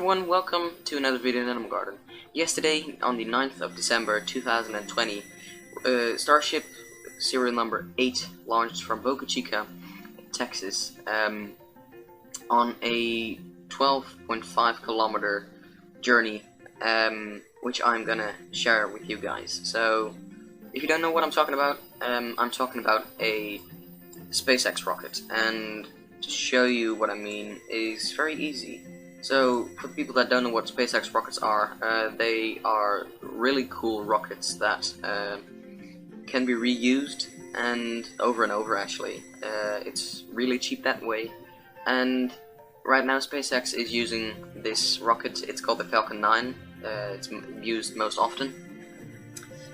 everyone, welcome to another video in Animal Garden. Yesterday, on the 9th of December 2020, Starship serial number 8 launched from Boca Chica, Texas, on a 12.5 kilometer journey, which I'm gonna share with you guys. So, if you don't know what I'm talking about, I'm talking about a SpaceX rocket, and to show you what I mean is very easy. So, for people that don't know what SpaceX rockets are, they are really cool rockets that can be reused and over actually. It's really cheap that way, and right now SpaceX is using this rocket. It's called the Falcon 9. It's used most often.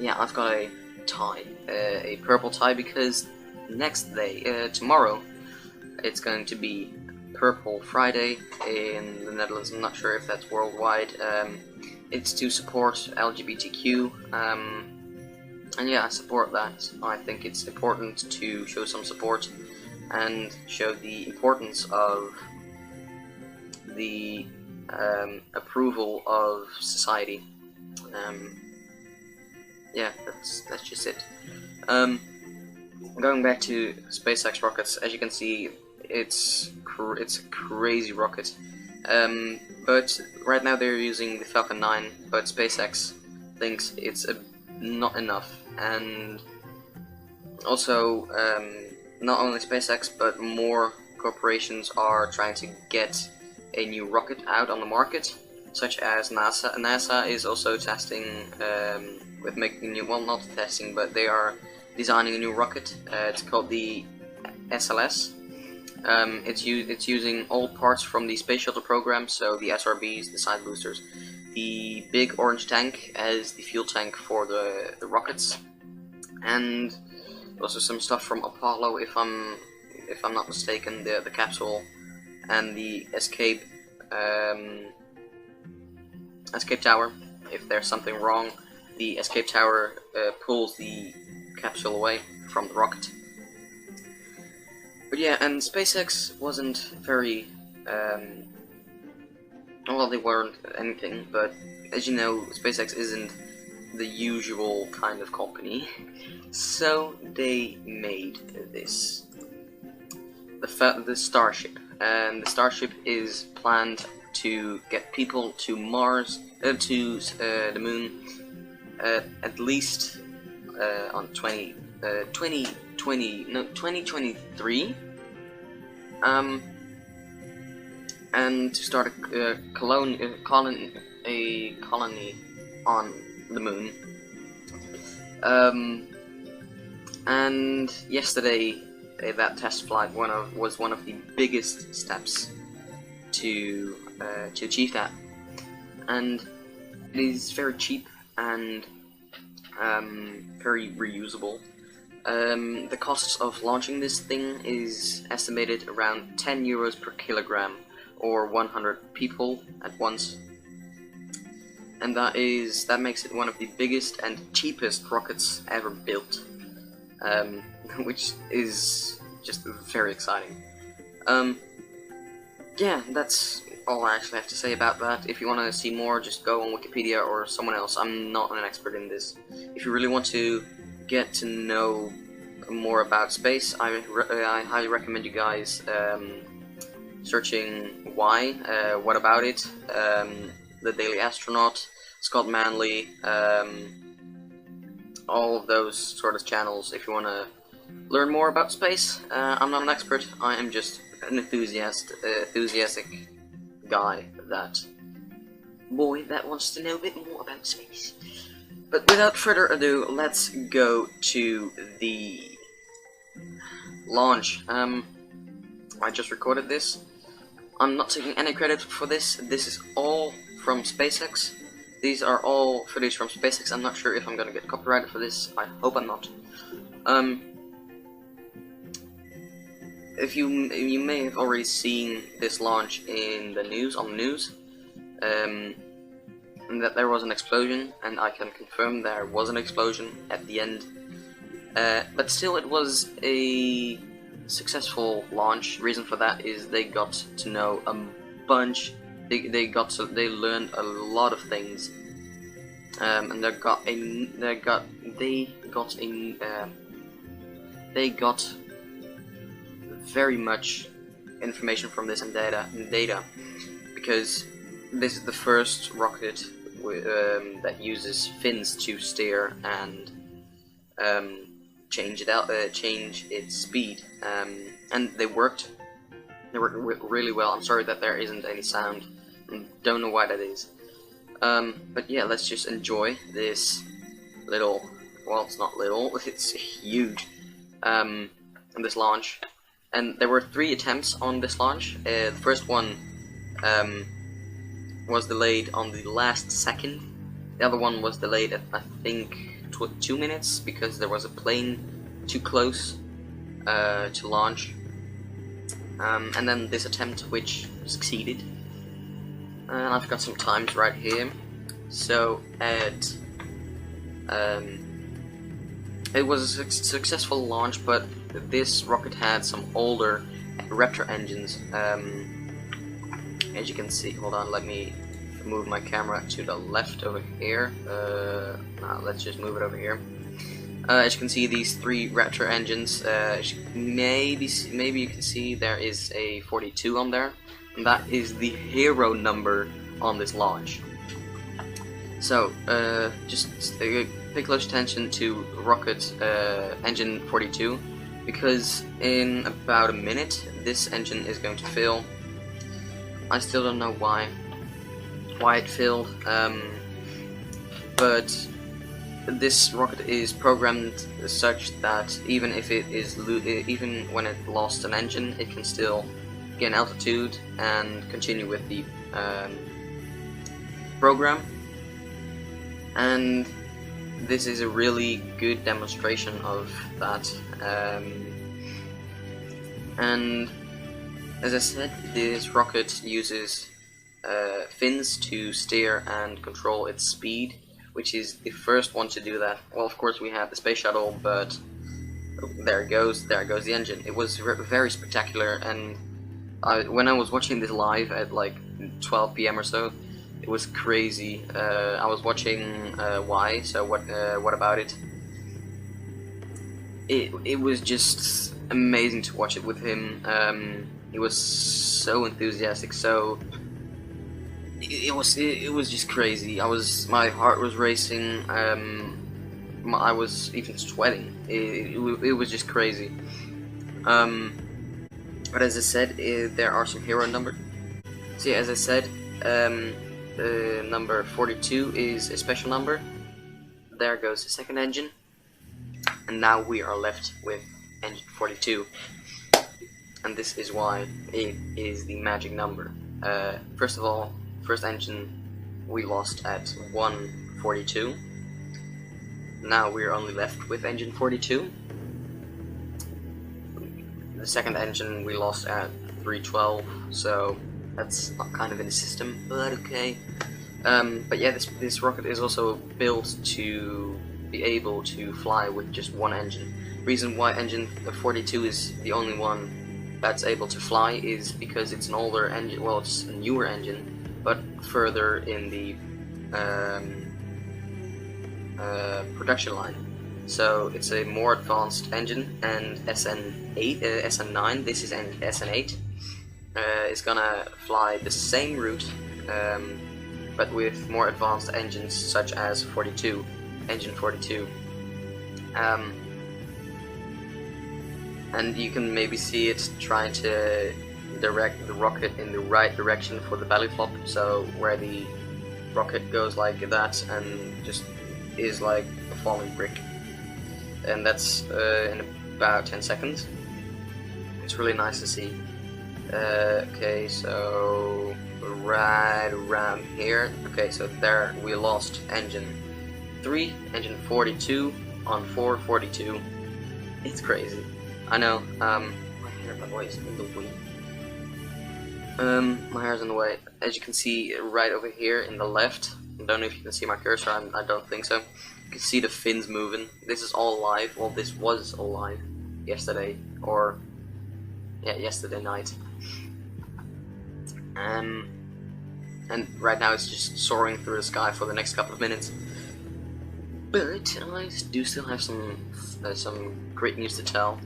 Yeah, I've got a tie, a purple tie, because next day, tomorrow, it's going to be Purple Friday in the Netherlands. I'm not sure if that's worldwide. It's to support LGBTQ, and yeah, I support that. I think it's important to show some support and show the importance of the approval of society. Yeah, that's just it. Going back to SpaceX rockets, as you can see, it's a crazy rocket. But right now they're using the Falcon 9, but SpaceX thinks it's not enough. And also, not only SpaceX, but more corporations are trying to get a new rocket out on the market, such as NASA. NASA is also testing with making a new, well, not testing, but they are designing a new rocket. It's called the SLS. It's using old parts from the space shuttle program, so the SRBs, the side boosters, the big orange tank as the fuel tank for the rockets, and also some stuff from Apollo, if I'm not mistaken, the capsule, and the escape tower. If there's something wrong, the escape tower pulls the capsule away from the rocket. But yeah, and SpaceX wasn't very, well, they weren't anything, but as you know, SpaceX isn't the usual kind of company, so they made this, the Starship, and the Starship is planned to get people to Mars, to the Moon, at least on 2023, and to start a colony on the Moon. And yesterday, that test flight was one of the biggest steps to achieve that, and it is very cheap and very reusable. The costs of launching this thing is estimated around 10 euros per kilogram, or 100 people at once, and that makes it one of the biggest and cheapest rockets ever built, which is just very exciting. Yeah, that's all I actually have to say about that. If you want to see more, just go on Wikipedia or someone else. I'm not an expert in this. If you really want to get to know more about space, I highly recommend you guys searching Why, What About It, The Daily Astronaut, Scott Manley, all of those sort of channels if you want to learn more about space. I'm not an expert, I am just an enthusiastic guy, that wants to know a bit more about space. But without further ado, let's go to the launch. I just recorded this. I'm not taking any credit for this. This is all from SpaceX. These are all footage from SpaceX. I'm not sure if I'm gonna get copyrighted for this. I hope I'm not. If you may have already seen this launch in the news, and that there was an explosion, and I can confirm there was an explosion at the end. But still, it was a successful launch. Reason for that is they got to know a bunch they learned a lot of things, and they got very much information from this and data, because this is the first rocket that uses fins to steer and change its speed, and they worked really well. I'm sorry that there isn't any sound. Don't know why that is. But yeah, let's just enjoy this little. Well, it's not little. It's huge. This launch, and there were 3 attempts on this launch. The first one was delayed on the last second. The other one was delayed at, I think, 2 minutes because there was a plane too close to launch. And then this attempt, which succeeded. And I've got some times right here. So it was a successful launch, but this rocket had some older Raptor engines. As you can see, hold on, let me move my camera to the left over here. Let's just move it over here. As you can see, these 3 Raptor engines. Maybe you can see there is a 42 on there, and that is the hero number on this launch. So just pay close attention to rocket engine 42, because in about a minute this engine is going to fail. I still don't know why it failed, but this rocket is programmed such that even when it lost an engine, it can still gain altitude and continue with the program. And this is a really good demonstration of that. And as I said, this rocket uses fins to steer and control its speed, which is the first one to do that. Well, of course we had the space shuttle, but there goes the engine. It was very spectacular, and when I was watching this live at like 12 PM or so, it was crazy. I was watching Y, so what about it? It was just amazing to watch it with him. He was so enthusiastic, so it was just crazy. My heart was racing. I was even sweating. It was just crazy. But as I said, there are some hero numbers. See, as I said, number 42 is a special number. There goes the second engine, and now we are left with engine 42. And this is why it is the magic number. First of all, first engine we lost at 142. Now we're only left with engine 42. The second engine we lost at 312, so that's not kind of in the system, but okay. But yeah, this rocket is also built to be able to fly with just one engine. Reason why engine 42 is the only one that's able to fly is because it's an older engine. Well, it's a newer engine, but further in the production line. So it's a more advanced engine, and SN9, this is SN8, is gonna fly the same route, but with more advanced engines such as engine 42. And you can maybe see it trying to direct the rocket in the right direction for the belly flop, so where the rocket goes like that and just is like a falling brick. And that's in about 10 seconds. It's really nice to see. Okay, so right around here. Okay, so there we lost engine 3, engine 42 on 442. It's crazy. I know. My hair, by the way, is in the way. My hair's in the way. As you can see right over here in the left. I don't know if you can see my cursor. I don't think so. You can see the fins moving. This is all live. Well, this was all live yesterday, or yeah, yesterday night. and right now it's just soaring through the sky for the next couple of minutes. But I do still have some great news to tell.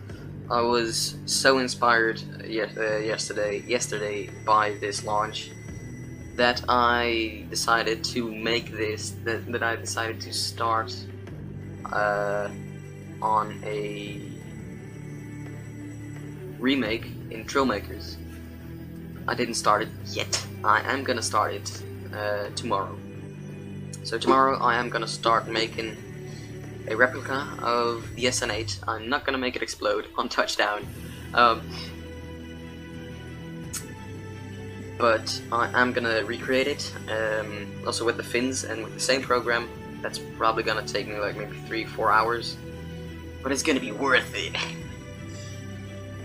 I was so inspired yesterday by this launch that I decided to make this. That I decided to start on a remake in Trailmakers. I didn't start it yet. I am gonna start it tomorrow. So tomorrow I am gonna start making a replica of the SN8. I'm not gonna make it explode on touchdown, but I am gonna recreate it, also with the fins and with the same program. That's probably gonna take me like maybe 3-4 hours, but it's gonna be worth it.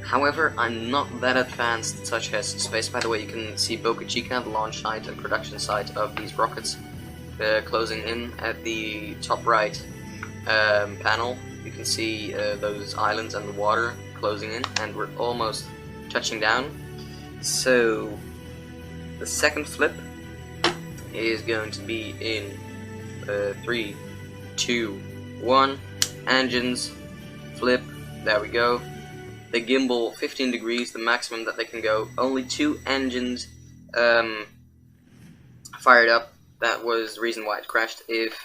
However, I'm not that advanced such as space. By the way, you can see Boca Chica, the launch site and production site of these rockets, closing in at the top right panel. You can see those islands and the water closing in, and we're almost touching down. So the second flip is going to be in 3, 2, 1. Engines, flip, there we go. The gimbal 15 degrees, the maximum that they can go. Only 2 engines fired up. That was the reason why it crashed. If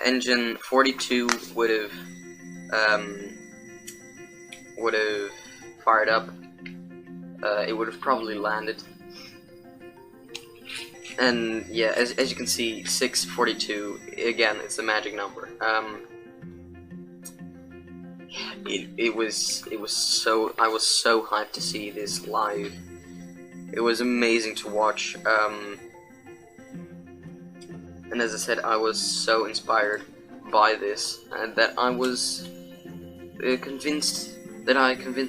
engine 42 would have fired up, it would have probably landed. And yeah, as you can see, 642 again. It's the magic number. I was so hyped to see this live. It was amazing to watch. And as I said, I was so inspired by this, and that I was convinced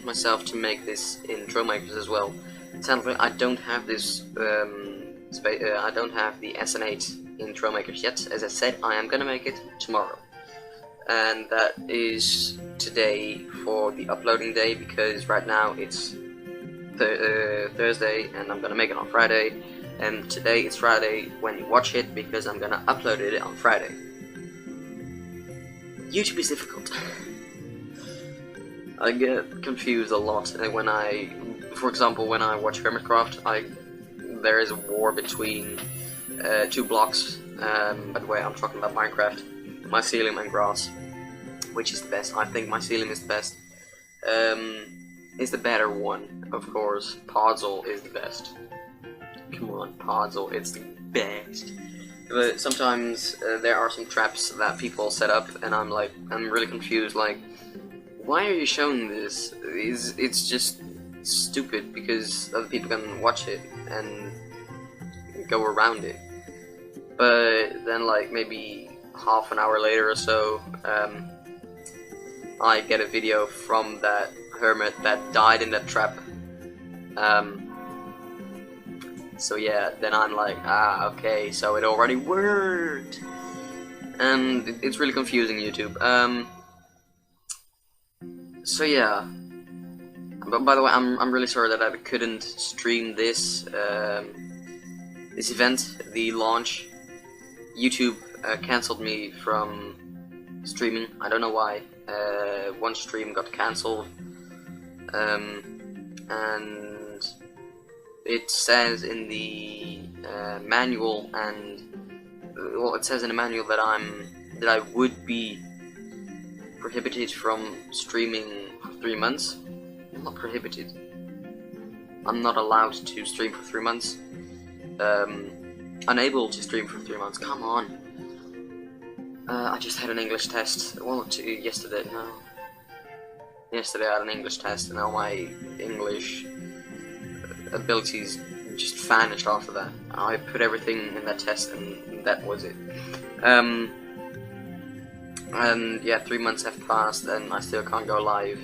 myself to make this in Trailmakers as well. Sadly, I don't have this. I don't have the SN8 in Trailmakers yet. As I said, I am gonna make it tomorrow, and that is today for the uploading day, because right now it's Thursday and I'm gonna make it on Friday, and today it's Friday when you watch it, because I'm gonna upload it on Friday. YouTube is difficult. I get confused a lot when for example, when I watch Hermitcraft, there is a war between 2 blocks. By the way, I'm talking about Minecraft, mycelium and grass. Which is the best? I think mycelium is the best. Is the better one, of course. Podzol is the best. Come on, Podzol, it's the best. But sometimes there are some traps that people set up, and I'm really confused. Like, why are you showing this? It's just stupid, because other people can watch it and go around it. But then, like, maybe half an hour later or so, I get a video from that hermit that died in that trap. So yeah, then I'm like, okay, so it already worked, and it's really confusing, YouTube. So yeah. But by the way, I'm really sorry that I couldn't stream this this event, the launch. YouTube cancelled me from streaming. I don't know why. One stream got cancelled, and it says in the manual, and well, it says in the manual that I would be prohibited from streaming for 3 months. I'm not prohibited. I'm not allowed to stream for 3 months. Unable to stream for 3 months. Come on. I just had an English test. Well, yesterday. No. Yesterday I had an English test, and now my English abilities just vanished after that. I put everything in that test, and that was it. And yeah, 3 months have passed, and I still can't go live.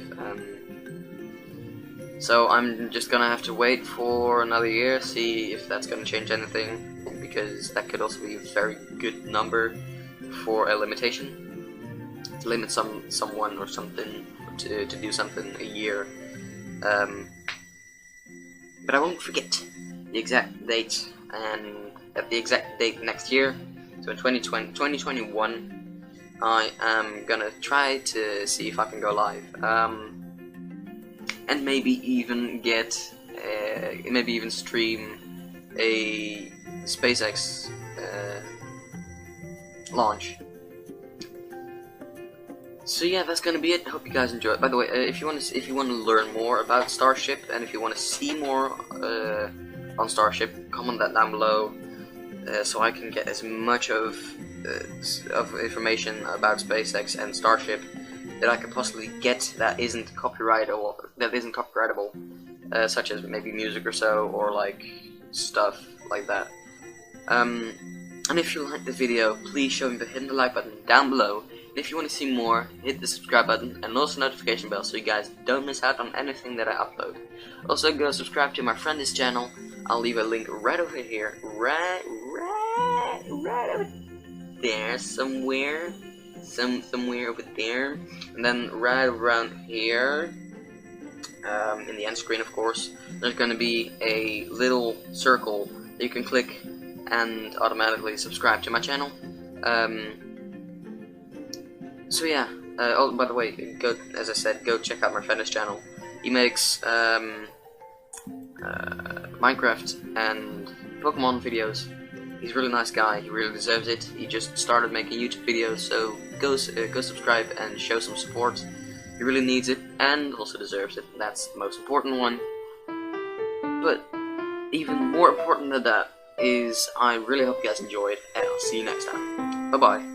So I'm just gonna have to wait for another year, see if that's gonna change anything, because that could also be a very good number for a limitation, to limit someone or something to do something a year. But I won't forget the exact date and at the exact date next year, so in 2021, I am gonna try to see if I can go live, and maybe even stream a SpaceX launch. So yeah, that's gonna be it. Hope you guys enjoy it. By the way, if you want to learn more about Starship, and if you want to see more on Starship, comment that down below, so I can get as much of information about SpaceX and Starship that I can possibly get that isn't copyrightable, such as maybe music or so, or like stuff like that. And if you like the video, please show me by hitting the like button down below. And if you want to see more, hit the subscribe button and also notification bell so you guys don't miss out on anything that I upload. Also, go subscribe to my friend's channel. I'll leave a link right over here, right over there somewhere, somewhere over there, and then right around here, in the end screen, of course, there's going to be a little circle that you can click and automatically subscribe to my channel. So yeah, oh, by the way, as I said, go check out my friend's channel. He makes Minecraft and Pokemon videos. He's a really nice guy. He really deserves it. He just started making YouTube videos, so go subscribe and show some support. He really needs it and also deserves it. That's the most important one. But even more important than that is I really hope you guys enjoyed, and I'll see you next time. Bye bye.